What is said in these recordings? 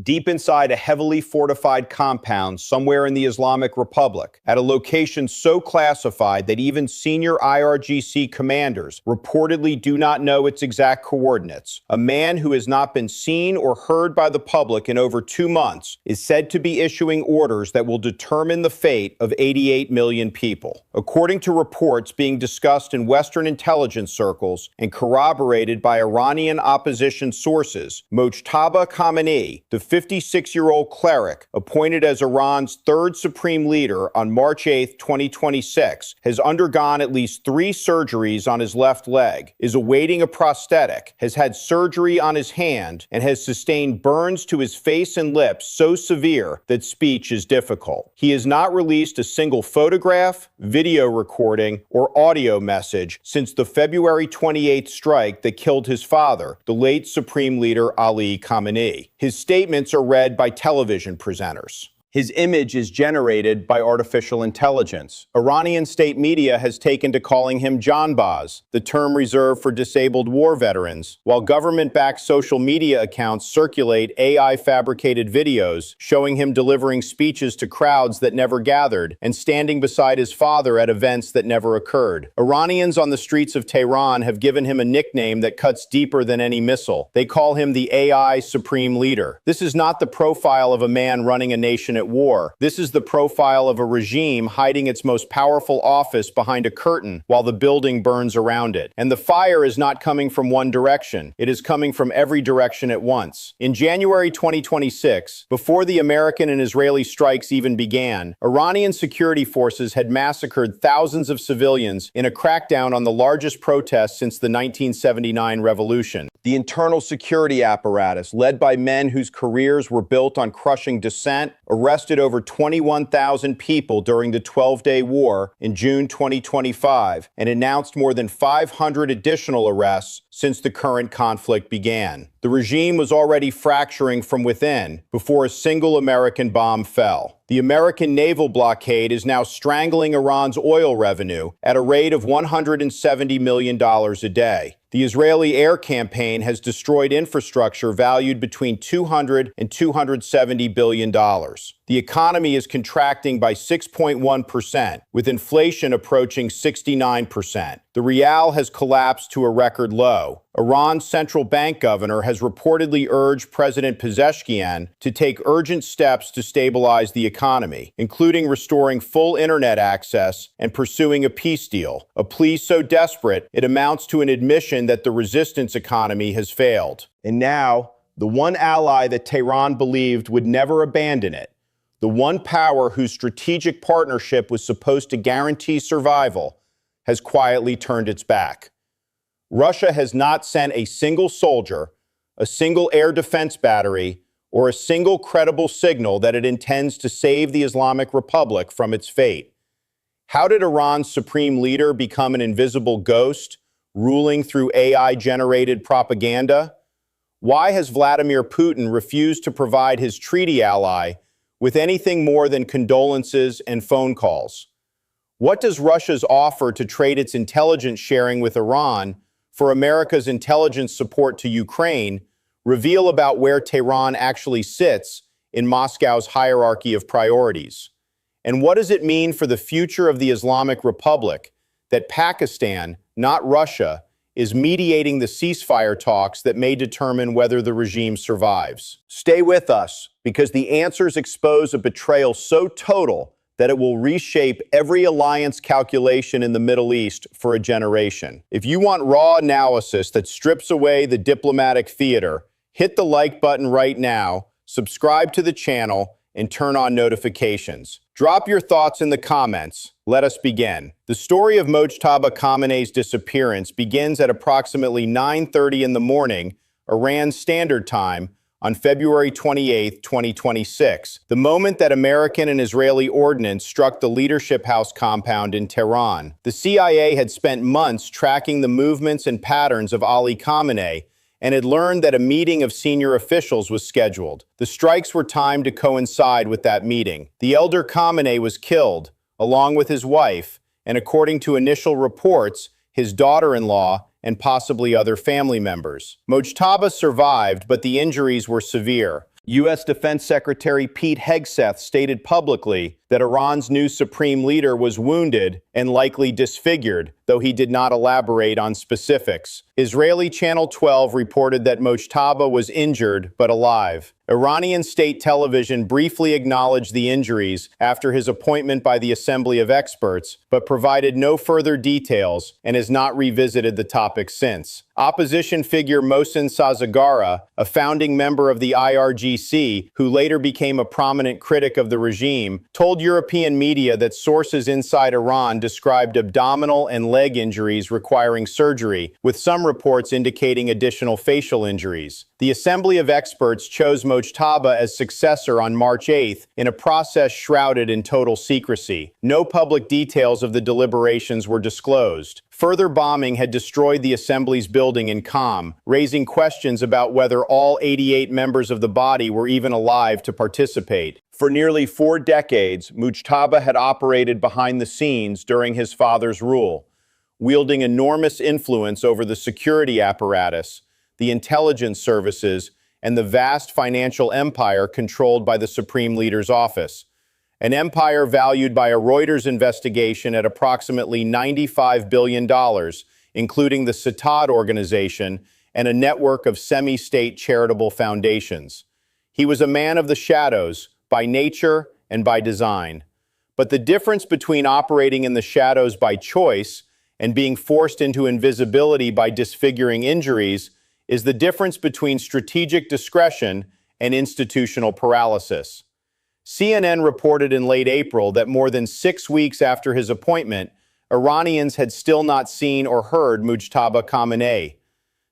deep inside a heavily fortified compound somewhere in the Islamic Republic, at a location so classified that even senior IRGC commanders reportedly do not know its exact coordinates. A man who has not been seen or heard by the public in over 2 months is said to be issuing orders that will determine the fate of 88 million people. According to reports being discussed in Western intelligence circles and corroborated by Iranian opposition sources, Mojtaba Khamenei, the 56-year-old cleric appointed as Iran's third supreme leader on March 8, 2026, has undergone at least 3 surgeries on his left leg, is awaiting a prosthetic, has had surgery on his hand, and has sustained burns to his face and lips so severe that speech is difficult. He has not released a single photograph, video recording, or audio message since the February 28th strike that killed his father, the late Supreme Leader Ali Khamenei. His statements are read by television presenters. His image is generated by artificial intelligence. Iranian state media has taken to calling him Janbaz, the term reserved for disabled war veterans, while government-backed social media accounts circulate AI-fabricated videos showing him delivering speeches to crowds that never gathered and standing beside his father at events that never occurred. Iranians on the streets of Tehran have given him a nickname that cuts deeper than any missile. They call him the AI Supreme Leader. This is not the profile of a man running a nation at war. This is the profile of a regime hiding its most powerful office behind a curtain while the building burns around it. And the fire is not coming from one direction. It is coming from every direction at once. In January 2026, before the American and Israeli strikes even began, Iranian security forces had massacred thousands of civilians in a crackdown on the largest protest since the 1979 revolution. The internal security apparatus, led by men whose careers were built on crushing dissent, arrested over 21,000 people during the 12-day war in June 2025 and announced more than 500 additional arrests since the current conflict began. The regime was already fracturing from within before a single American bomb fell. The American naval blockade is now strangling Iran's oil revenue at a rate of $170 million a day. The Israeli air campaign has destroyed infrastructure valued between $200 and $270 billion. The economy is contracting by 6.1%, with inflation approaching 69%. The rial has collapsed to a record low. Iran's central bank governor has reportedly urged President Pezeshkian to take urgent steps to stabilize the economy, including restoring full internet access and pursuing a peace deal, a plea so desperate it amounts to an admission that the resistance economy has failed. And now, the one ally that Tehran believed would never abandon it, the one power whose strategic partnership was supposed to guarantee survival, has quietly turned its back. Russia has not sent a single soldier, a single air defense battery, or a single credible signal that it intends to save the Islamic Republic from its fate. How did Iran's supreme leader become an invisible ghost, ruling through AI-generated propaganda? Why has Vladimir Putin refused to provide his treaty ally with anything more than condolences and phone calls? What does Russia's offer to trade its intelligence sharing with Iran for America's intelligence support to Ukraine reveal about where Tehran actually sits in Moscow's hierarchy of priorities? And what does it mean for the future of the Islamic Republic that Pakistan, not Russia, is mediating the ceasefire talks that may determine whether the regime survives? Stay with us, because the answers expose a betrayal so total that it will reshape every alliance calculation in the Middle East for a generation. If you want raw analysis that strips away the diplomatic theater, hit the like button right now, subscribe to the channel, and turn on notifications. Drop your thoughts in the comments. Let us begin. The story of Mojtaba Khamenei's disappearance begins at approximately 9:30 in the morning, Iran Standard Time, on February 28, 2026, the moment that American and Israeli ordnance struck the Leadership House compound in Tehran. The CIA had spent months tracking the movements and patterns of Ali Khamenei and had learned that a meeting of senior officials was scheduled. The strikes were timed to coincide with that meeting. The elder Khamenei was killed, along with his wife, and according to initial reports, his daughter-in-law, and possibly other family members. Mojtaba survived, but the injuries were severe. U.S. Defense Secretary Pete Hegseth stated publicly that Iran's new supreme leader was wounded and likely disfigured, though he did not elaborate on specifics. Israeli Channel 12 reported that Mojtaba was injured but alive. Iranian state television briefly acknowledged the injuries after his appointment by the Assembly of Experts, but provided no further details and has not revisited the topic since. Opposition figure Mohsen Sazagara, a founding member of the IRGC, who later became a prominent critic of the regime, told European media that sources inside Iran described abdominal and leg injuries requiring surgery, with some reports indicating additional facial injuries. The Assembly of Experts chose Mojtaba as successor on March 8th in a process shrouded in total secrecy. No public details of the deliberations were disclosed. Further bombing had destroyed the Assembly's building in Qom, raising questions about whether all 88 members of the body were even alive to participate. For nearly 4 decades, Mojtaba had operated behind the scenes during his father's rule, wielding enormous influence over the security apparatus, the intelligence services, and the vast financial empire controlled by the Supreme Leader's office. An empire valued by a Reuters investigation at approximately $95 billion, including the Satad organization and a network of semi-state charitable foundations. He was a man of the shadows, by nature and by design. But the difference between operating in the shadows by choice and being forced into invisibility by disfiguring injuries is the difference between strategic discretion and institutional paralysis. CNN reported in late April that more than 6 weeks after his appointment, Iranians had still not seen or heard Mojtaba Khamenei.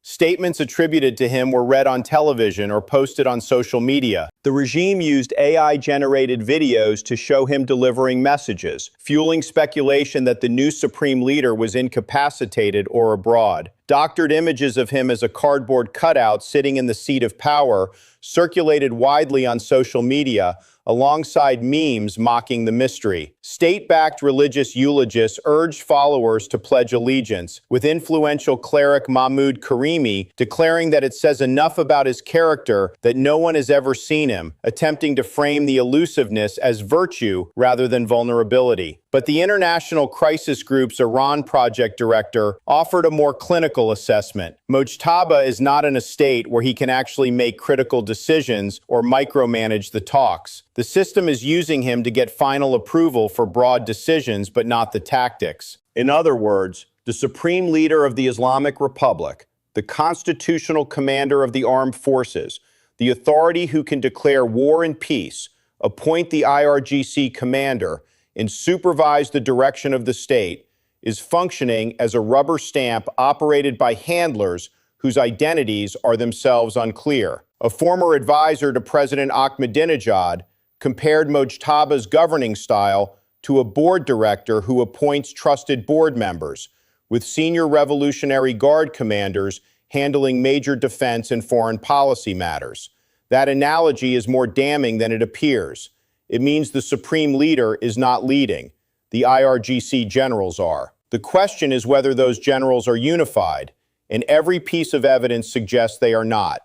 Statements attributed to him were read on television or posted on social media. The regime used AI-generated videos to show him delivering messages, fueling speculation that the new supreme leader was incapacitated or abroad. Doctored images of him as a cardboard cutout sitting in the seat of power circulated widely on social media, alongside memes mocking the mystery. State-backed religious eulogists urged followers to pledge allegiance, with influential cleric Mahmoud Karimi declaring that it says enough about his character that no one has ever seen him, attempting to frame the elusiveness as virtue rather than vulnerability. But the International Crisis Group's Iran project director offered a more clinical assessment. Mojtaba is not in a state where he can actually make critical decisions or micromanage the talks. The system is using him to get final approval for broad decisions, but not the tactics. In other words, the supreme leader of the Islamic Republic, the constitutional commander of the armed forces, the authority who can declare war and peace, appoint the IRGC commander, and supervise the direction of the state, is functioning as a rubber stamp operated by handlers whose identities are themselves unclear. A former advisor to President Ahmadinejad compared Mojtaba's governing style to a board director who appoints trusted board members, with senior Revolutionary Guard commanders handling major defense and foreign policy matters. That analogy is more damning than it appears. It means the supreme leader is not leading. The IRGC generals are. The question is whether those generals are unified, and every piece of evidence suggests they are not.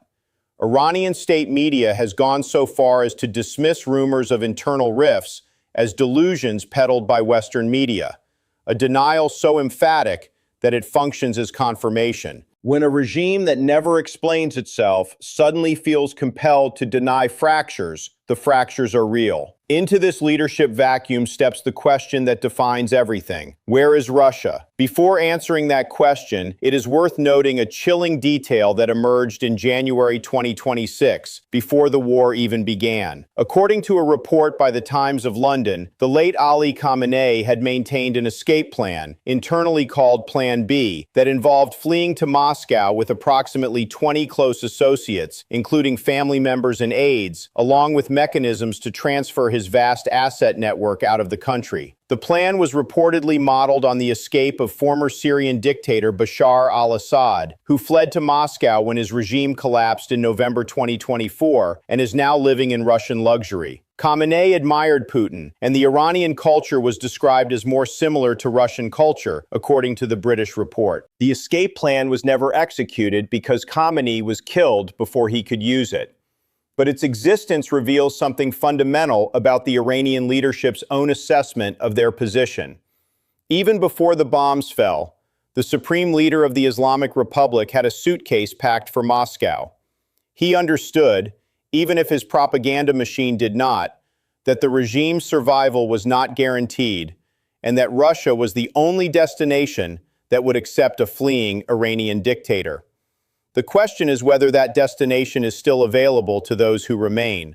Iranian state media has gone so far as to dismiss rumors of internal rifts as delusions peddled by Western media, a denial so emphatic that it functions as confirmation. When a regime that never explains itself suddenly feels compelled to deny fractures, the fractures are real. Into this leadership vacuum steps the question that defines everything. Where is Russia? Before answering that question, it is worth noting a chilling detail that emerged in January 2026, before the war even began. According to a report by the Times of London, the late Ali Khamenei had maintained an escape plan, internally called Plan B, that involved fleeing to Moscow with approximately 20 close associates, including family members and aides, along with mechanisms to transfer his vast asset network out of the country. The plan was reportedly modeled on the escape of former Syrian dictator Bashar al-Assad, who fled to Moscow when his regime collapsed in November 2024 and is now living in Russian luxury. Khamenei admired Putin, and the Iranian culture was described as more similar to Russian culture, according to the British report. The escape plan was never executed because Khamenei was killed before he could use it. But its existence reveals something fundamental about the Iranian leadership's own assessment of their position. Even before the bombs fell, the supreme leader of the Islamic Republic had a suitcase packed for Moscow. He understood, even if his propaganda machine did not, that the regime's survival was not guaranteed, and that Russia was the only destination that would accept a fleeing Iranian dictator. The question is whether that destination is still available to those who remain.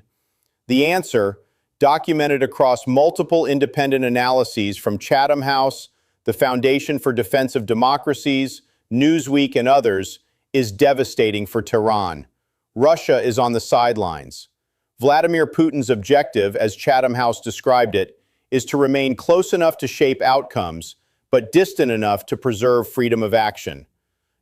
The answer, documented across multiple independent analyses from Chatham House, the Foundation for Defense of Democracies, Newsweek, and others, is devastating for Tehran. Russia is on the sidelines. Vladimir Putin's objective, as Chatham House described it, is to remain close enough to shape outcomes, but distant enough to preserve freedom of action.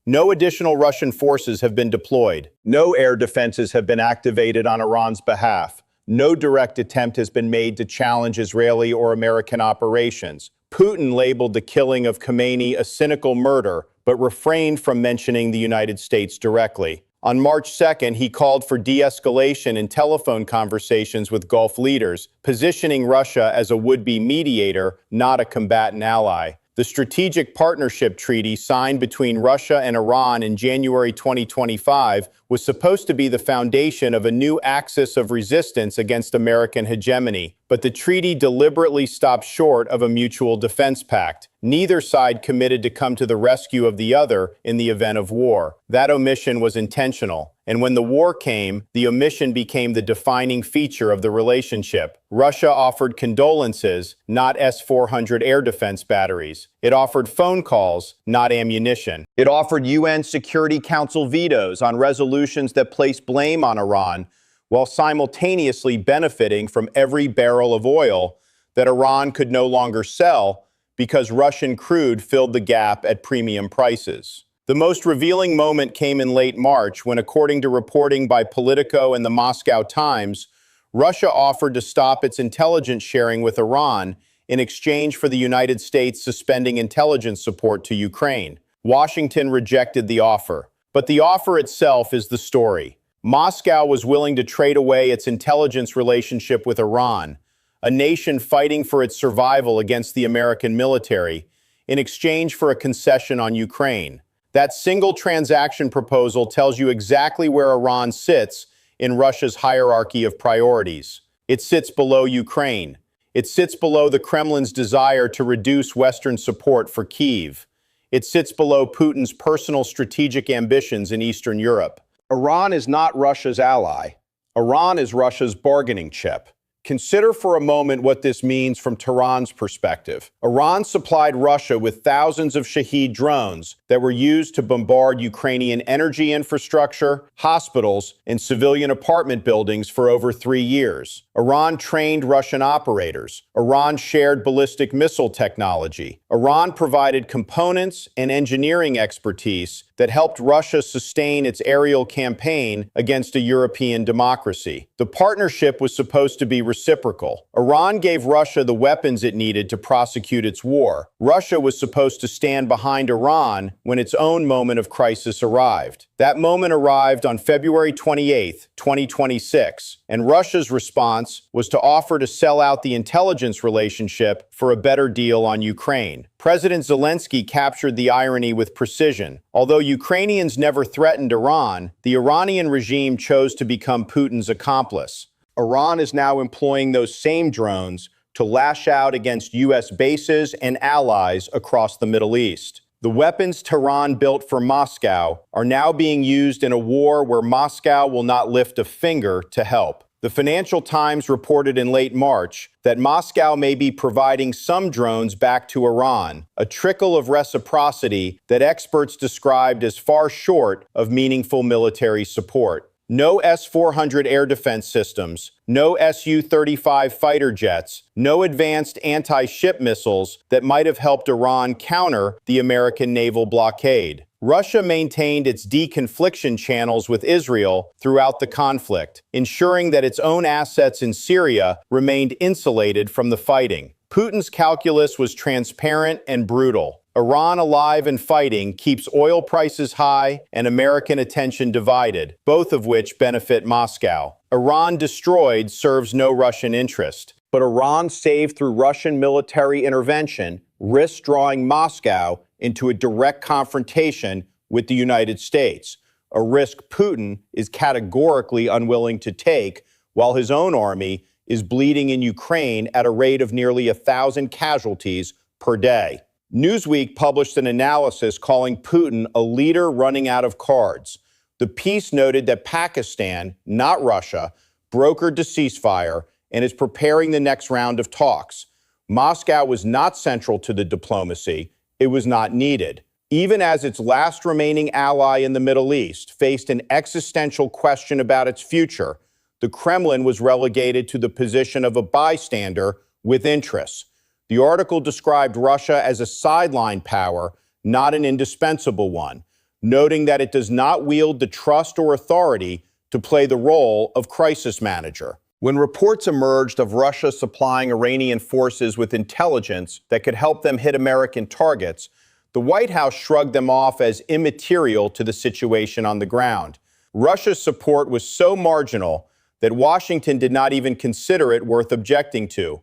No additional Russian forces have been deployed. No air defenses have been activated on Iran's behalf. No direct attempt has been made to challenge Israeli or American operations. Putin labeled the killing of Khamenei a cynical murder, but refrained from mentioning the United States directly. On March 2nd, he called for de-escalation in telephone conversations with Gulf leaders, positioning Russia as a would-be mediator, not a combatant ally. The Strategic Partnership Treaty signed between Russia and Iran in January 2025 was supposed to be the foundation of a new axis of resistance against American hegemony, but the treaty deliberately stopped short of a mutual defense pact. Neither side committed to come to the rescue of the other in the event of war. That omission was intentional, and when the war came, the omission became the defining feature of the relationship. Russia offered condolences, not S-400 air defense batteries. It offered phone calls, not ammunition. It offered UN Security Council vetoes on resolutions that placed blame on Iran, while simultaneously benefiting from every barrel of oil that Iran could no longer sell because Russian crude filled the gap at premium prices. The most revealing moment came in late March when, according to reporting by Politico and the Moscow Times, Russia offered to stop its intelligence sharing with Iran in exchange for the United States suspending intelligence support to Ukraine. Washington rejected the offer. But the offer itself is the story. Moscow was willing to trade away its intelligence relationship with Iran, a nation fighting for its survival against the American military, in exchange for a concession on Ukraine. That single transaction proposal tells you exactly where Iran sits in Russia's hierarchy of priorities. It sits below Ukraine. It sits below the Kremlin's desire to reduce Western support for Kyiv. It sits below Putin's personal strategic ambitions in Eastern Europe. Iran is not Russia's ally. Iran is Russia's bargaining chip. Consider for a moment what this means from Tehran's perspective. Iran supplied Russia with thousands of Shahed drones that were used to bombard Ukrainian energy infrastructure, hospitals, and civilian apartment buildings for over 3 years. Iran trained Russian operators. Iran shared ballistic missile technology. Iran provided components and engineering expertise that helped Russia sustain its aerial campaign against a European democracy. The partnership was supposed to be reciprocal. Iran gave Russia the weapons it needed to prosecute its war. Russia was supposed to stand behind Iran when its own moment of crisis arrived. That moment arrived on February 28, 2026, and Russia's response was to offer to sell out the intelligence relationship for a better deal on Ukraine. President Zelensky captured the irony with precision. Although Ukrainians never threatened Iran, the Iranian regime chose to become Putin's accomplice. Iran is now employing those same drones to lash out against U.S. bases and allies across the Middle East. The weapons Tehran built for Moscow are now being used in a war where Moscow will not lift a finger to help. The Financial Times reported in late March that Moscow may be providing some drones back to Iran, a trickle of reciprocity that experts described as far short of meaningful military support. No S-400 air defense systems, no Su-35 fighter jets, no advanced anti-ship missiles that might have helped Iran counter the American naval blockade. Russia maintained its deconfliction channels with Israel throughout the conflict, ensuring that its own assets in Syria remained insulated from the fighting. Putin's calculus was transparent and brutal. Iran alive and fighting keeps oil prices high and American attention divided, both of which benefit Moscow. Iran destroyed serves no Russian interest, but Iran saved through Russian military intervention risks drawing Moscow into a direct confrontation with the United States, a risk Putin is categorically unwilling to take while his own army is bleeding in Ukraine at a rate of nearly 1,000 casualties per day. Newsweek published an analysis calling Putin a leader running out of cards. The piece noted that Pakistan, not Russia, brokered the ceasefire and is preparing the next round of talks. Moscow was not central to the diplomacy. It was not needed. Even as its last remaining ally in the Middle East faced an existential question about its future, the Kremlin was relegated to the position of a bystander with interests. The article described Russia as a sideline power, not an indispensable one, noting that it does not wield the trust or authority to play the role of crisis manager. When reports emerged of Russia supplying Iranian forces with intelligence that could help them hit American targets, the White House shrugged them off as immaterial to the situation on the ground. Russia's support was so marginal that Washington did not even consider it worth objecting to.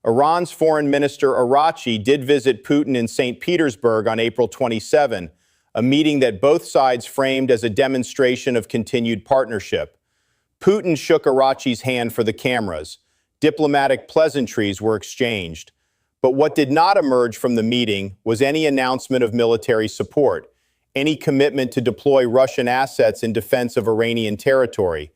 Iran's Foreign Minister Araghchi did visit Putin in St. Petersburg on April 27, a meeting that both sides framed as a demonstration of continued partnership. Putin shook Araghchi's hand for the cameras. Diplomatic pleasantries were exchanged. But what did not emerge from the meeting was any announcement of military support, any commitment to deploy Russian assets in defense of Iranian territory,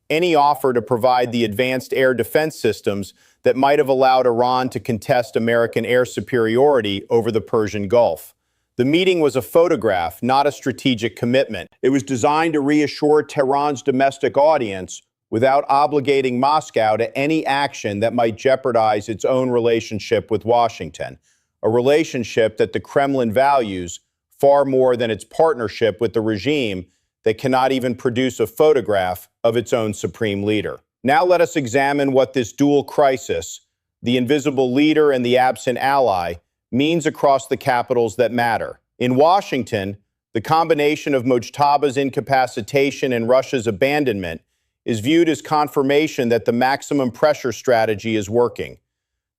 any offer to provide the advanced air defense systems that might have allowed Iran to contest American air superiority over the Persian Gulf. The meeting was a photograph, not a strategic commitment. It was designed to reassure Tehran's domestic audience without obligating Moscow to any action that might jeopardize its own relationship with Washington, a relationship that the Kremlin values far more than its partnership with the regime that cannot even produce a photograph of its own supreme leader. Now let us examine what this dual crisis, the invisible leader and the absent ally, means across the capitals that matter. In Washington, the combination of Mojtaba's incapacitation and Russia's abandonment is viewed as confirmation that the maximum pressure strategy is working.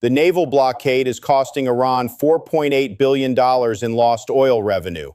The naval blockade is costing Iran $4.8 billion in lost oil revenue.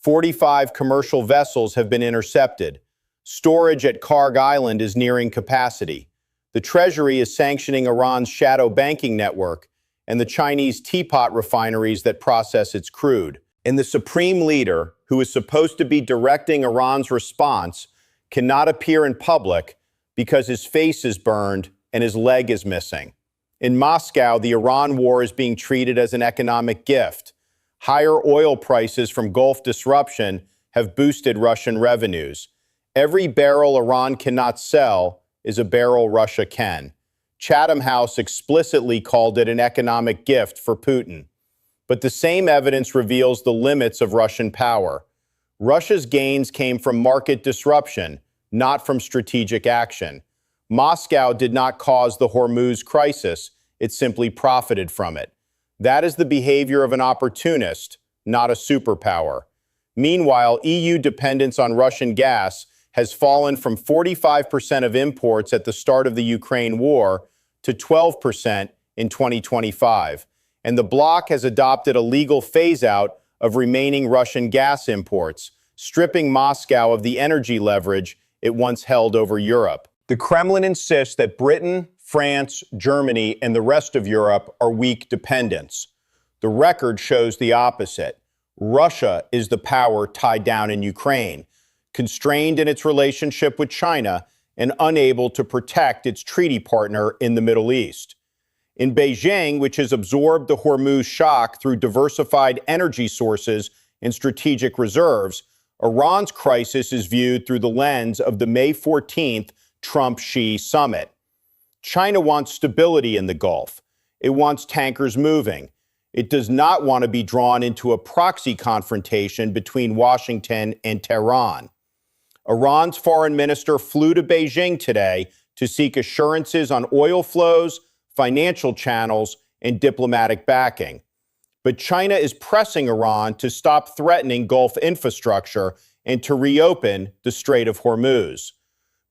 45 commercial vessels have been intercepted. Storage at Karg Island is nearing capacity. The Treasury is sanctioning Iran's shadow banking network and the Chinese teapot refineries that process its crude. And the supreme leader, who is supposed to be directing Iran's response, cannot appear in public because his face is burned and his leg is missing. In Moscow, the Iran war is being treated as an economic gift. Higher oil prices from Gulf disruption have boosted Russian revenues. Every barrel Iran cannot sell is a barrel Russia can. Chatham House explicitly called it an economic gift for Putin. But the same evidence reveals the limits of Russian power. Russia's gains came from market disruption, not from strategic action. Moscow did not cause the Hormuz crisis. It simply profited from it. That is the behavior of an opportunist, not a superpower. Meanwhile, EU dependence on Russian gas has fallen from 45% of imports at the start of the Ukraine war to 12% in 2025. And the bloc has adopted a legal phase-out of remaining Russian gas imports, stripping Moscow of the energy leverage it once held over Europe. The Kremlin insists that Britain, France, Germany, and the rest of Europe are weak dependents. The record shows the opposite. Russia is the power tied down in Ukraine, constrained in its relationship with China and unable to protect its treaty partner in the Middle East. In Beijing, which has absorbed the Hormuz shock through diversified energy sources and strategic reserves, Iran's crisis is viewed through the lens of the May 14th Trump-Xi summit. China wants stability in the Gulf. It wants tankers moving. It does not want to be drawn into a proxy confrontation between Washington and Tehran. Iran's foreign minister flew to Beijing today to seek assurances on oil flows, financial channels, and diplomatic backing. But China is pressing Iran to stop threatening Gulf infrastructure and to reopen the Strait of Hormuz.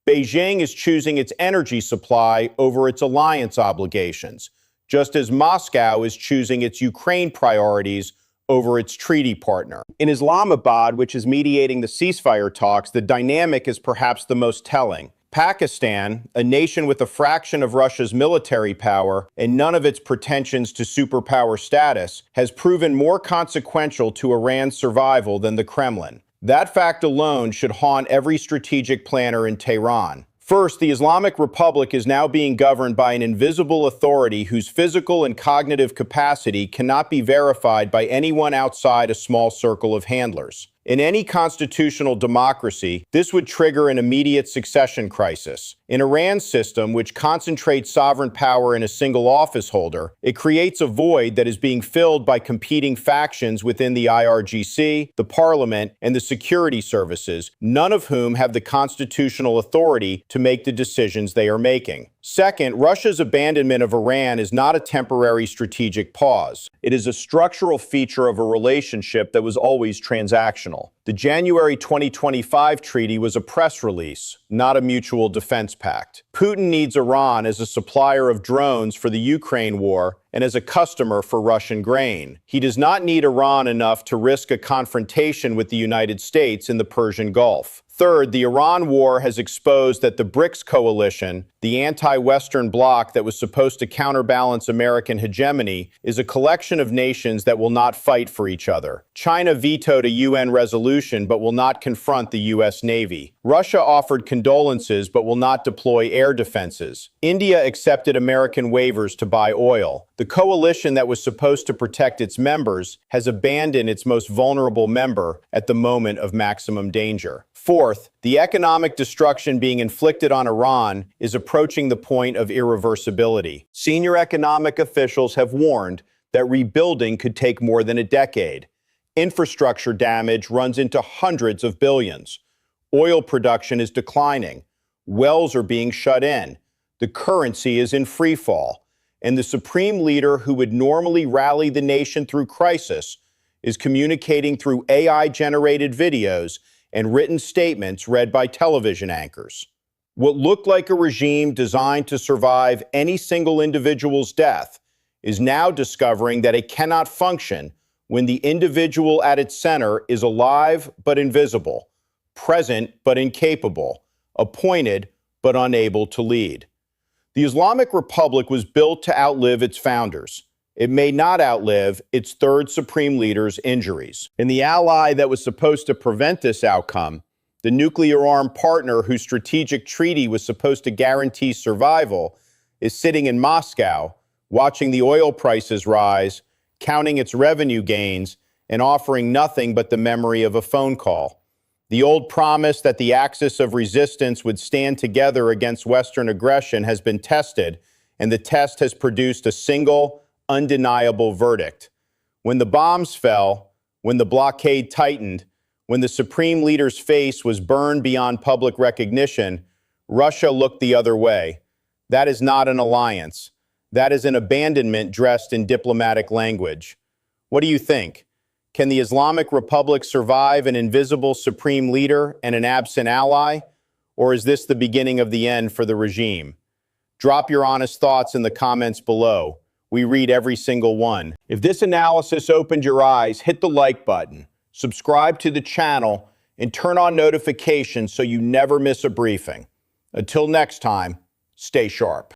Beijing is choosing its energy supply over its alliance obligations, just as Moscow is choosing its Ukraine priorities over its treaty partner. In Islamabad, which is mediating the ceasefire talks, the dynamic is perhaps the most telling. Pakistan, a nation with a fraction of Russia's military power and none of its pretensions to superpower status, has proven more consequential to Iran's survival than the Kremlin. That fact alone should haunt every strategic planner in Tehran. First, the Islamic Republic is now being governed by an invisible authority whose physical and cognitive capacity cannot be verified by anyone outside a small circle of handlers. In any constitutional democracy, this would trigger an immediate succession crisis. In Iran's system, which concentrates sovereign power in a single office holder, it creates a void that is being filled by competing factions within the IRGC, the parliament, and the security services, none of whom have the constitutional authority to make the decisions they are making. Second, Russia's abandonment of Iran is not a temporary strategic pause. It is a structural feature of a relationship that was always transactional. The January 2025 treaty was a press release, not a mutual defense pact. Putin needs Iran as a supplier of drones for the Ukraine war and as a customer for Russian grain. He does not need Iran enough to risk a confrontation with the United States in the Persian Gulf. Third, the Iran war has exposed that the BRICS coalition, the anti-Western bloc that was supposed to counterbalance American hegemony, is a collection of nations that will not fight for each other. China vetoed a UN resolution but will not confront the U.S. Navy. Russia offered condolences but will not deploy air defenses. India accepted American waivers to buy oil. The coalition that was supposed to protect its members has abandoned its most vulnerable member at the moment of maximum danger. Fourth, the economic destruction being inflicted on Iran is approaching the point of irreversibility. Senior economic officials have warned that rebuilding could take more than a decade. Infrastructure damage runs into hundreds of billions. Oil production is declining. Wells are being shut in. The currency is in free fall. And the supreme leader who would normally rally the nation through crisis is communicating through AI-generated videos and written statements read by television anchors. What looked like a regime designed to survive any single individual's death is now discovering that it cannot function when the individual at its center is alive but invisible, present but incapable, appointed but unable to lead. The Islamic Republic was built to outlive its founders. It may not outlive its third supreme leader's injuries. And the ally that was supposed to prevent this outcome, the nuclear-armed partner whose strategic treaty was supposed to guarantee survival, is sitting in Moscow, watching the oil prices rise, counting its revenue gains, and offering nothing but the memory of a phone call. The old promise that the axis of resistance would stand together against Western aggression has been tested, and the test has produced a single, undeniable verdict. When the bombs fell, when the blockade tightened, when the supreme leader's face was burned beyond public recognition, Russia looked the other way. That is not an alliance. That is an abandonment dressed in diplomatic language. What do you think? Can the Islamic Republic survive an invisible supreme leader and an absent ally? Or is this the beginning of the end for the regime? Drop your honest thoughts in the comments below. We read every single one. If this analysis opened your eyes, hit the like button, subscribe to the channel, and turn on notifications so you never miss a briefing. Until next time, stay sharp.